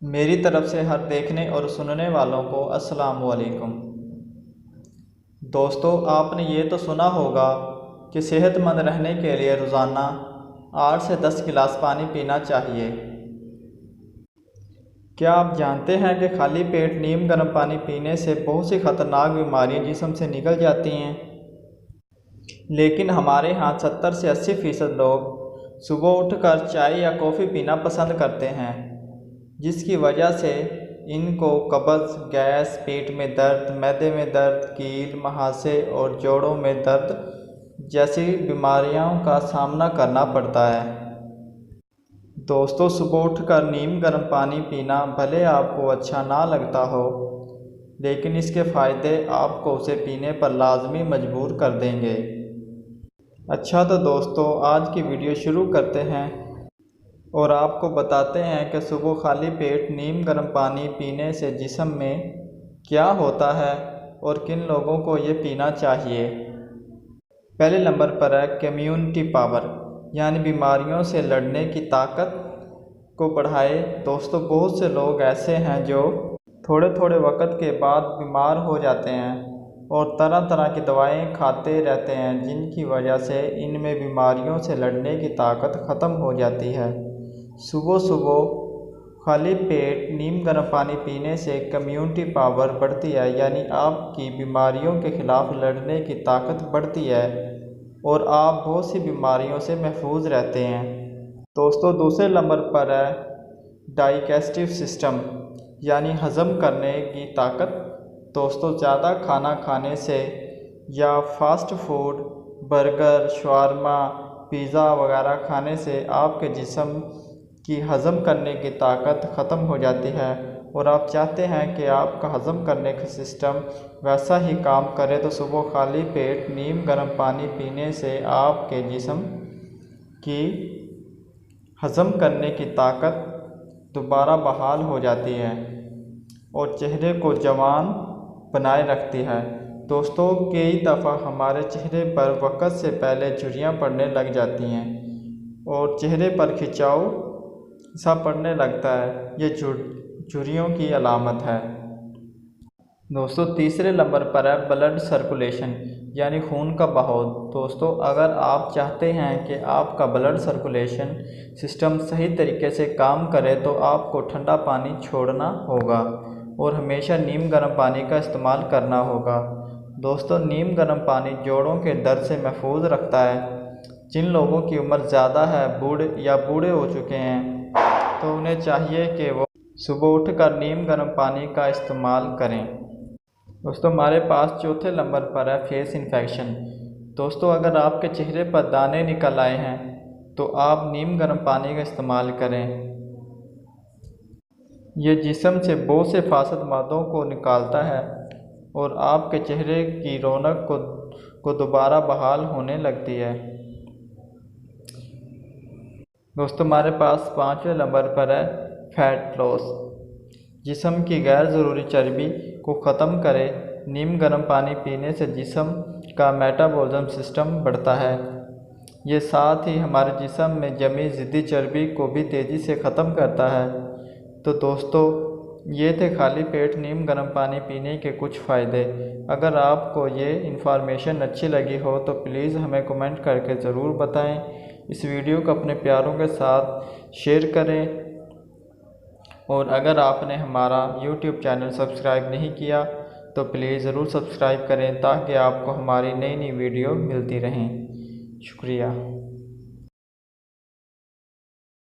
मेरी तरफ से हर देखने और सुनने वालों को अस्सलाम वालेकुम। दोस्तों, आपने ये तो सुना होगा कि सेहतमंद रहने के लिए रोज़ाना 8 से 10 गिलास पानी पीना चाहिए। क्या आप जानते हैं कि खाली पेट नीम गर्म पानी पीने से बहुत सी खतरनाक बीमारियां जिस्म से निकल जाती हैं। लेकिन हमारे यहाँ 70 से 80% लोग सुबह उठकर चाय या कॉफ़ी पीना पसंद करते हैं, जिसकी वजह से इनको कब्ज़, गैस, पेट में दर्द, मैदे में दर्द, कील, महासे और जोड़ों में दर्द जैसी बीमारियों का सामना करना पड़ता है। दोस्तों, सुबह उठकर नीम गर्म पानी पीना भले आपको अच्छा ना लगता हो, लेकिन इसके फ़ायदे आपको उसे पीने पर लाजमी मजबूर कर देंगे। अच्छा तो दोस्तों, आज की वीडियो शुरू करते हैं और आपको बताते हैं कि सुबह खाली पेट नीम गर्म पानी पीने से जिस्म में क्या होता है और किन लोगों को ये पीना चाहिए। पहले नंबर पर है कम्युनिटी पावर, यानी बीमारियों से लड़ने की ताकत को बढ़ाए। दोस्तों, बहुत से लोग ऐसे हैं जो थोड़े थोड़े वक्त के बाद बीमार हो जाते हैं और तरह तरह की दवाएं खाते रहते हैं, जिनकी वजह से इनमें बीमारियों से लड़ने की ताकत ख़त्म हो जाती है। सुबह सुबह खाली पेट नीम गर्म पानी पीने से कम्युनिटी पावर बढ़ती है, यानी आपकी बीमारियों के खिलाफ लड़ने की ताकत बढ़ती है और आप बहुत सी बीमारियों से महफूज रहते हैं। दोस्तों, दूसरे नंबर पर है डाइजेस्टिव सिस्टम, यानी हज़म करने की ताकत। दोस्तों, ज़्यादा खाना खाने से या fast food, burger, shawarma, pizza वगैरह खाने से आपके जिस्म की हज़म करने की ताकत ख़त्म हो जाती है और आप चाहते हैं कि आपका हज़म करने का सिस्टम वैसा ही काम करे, तो सुबह खाली पेट नीम गर्म पानी पीने से आपके जिस्म की हज़म करने की ताकत दोबारा बहाल हो जाती है और चेहरे को जवान बनाए रखती है। दोस्तों, कई दफ़ा हमारे चेहरे पर वक्त से पहले झुर्रियाँ पड़ने लग जाती हैं और चेहरे पर खिंचाव सा पड़ने लगता है। ये झुर्रियों की अलामत है। दोस्तों, तीसरे नंबर पर है ब्लड सर्कुलेशन, यानी खून का बहाव। दोस्तों, अगर आप चाहते हैं कि आपका ब्लड सर्कुलेशन सिस्टम सही तरीके से काम करे, तो आपको ठंडा पानी छोड़ना होगा और हमेशा नीम गर्म पानी का इस्तेमाल करना होगा। दोस्तों, नीम गर्म पानी जोड़ों के दर्द से महफूज रखता है। जिन लोगों की उम्र ज़्यादा है, बूढ़े हो चुके हैं, तो उन्हें चाहिए कि वो सुबह उठकर नीम गर्म पानी का इस्तेमाल करें। दोस्तों, हमारे पास चौथे नंबर पर है फेस इन्फेक्शन। दोस्तों, अगर आपके चेहरे पर दाने निकल आए हैं, तो आप नीम गर्म पानी का इस्तेमाल करें। ये जिस्म से बहुत से फासद मादों को निकालता है और आपके चेहरे की रौनक को दोबारा बहाल होने लगती है। दोस्तों, हमारे पास पाँचवें नंबर पर है फैट लॉस। जिस्म की गैर ज़रूरी चर्बी को ख़त्म करे। नीम गर्म पानी पीने से जिस्म का मेटाबॉलिज्म सिस्टम बढ़ता है। ये साथ ही हमारे जिस्म में जमी ज़िद्दी चर्बी को भी तेज़ी से ख़त्म करता है। तो दोस्तों, ये थे खाली पेट नीम गर्म पानी पीने के कुछ फ़ायदे। अगर आपको ये इन्फॉर्मेशन अच्छी लगी हो तो प्लीज़ हमें कमेंट करके ज़रूर बताएं। इस वीडियो को अपने प्यारों के साथ शेयर करें और अगर आपने हमारा YouTube चैनल सब्सक्राइब नहीं किया तो प्लीज़ ज़रूर सब्सक्राइब करें, ताकि आपको हमारी नई नई वीडियो मिलती रहें। शुक्रिया।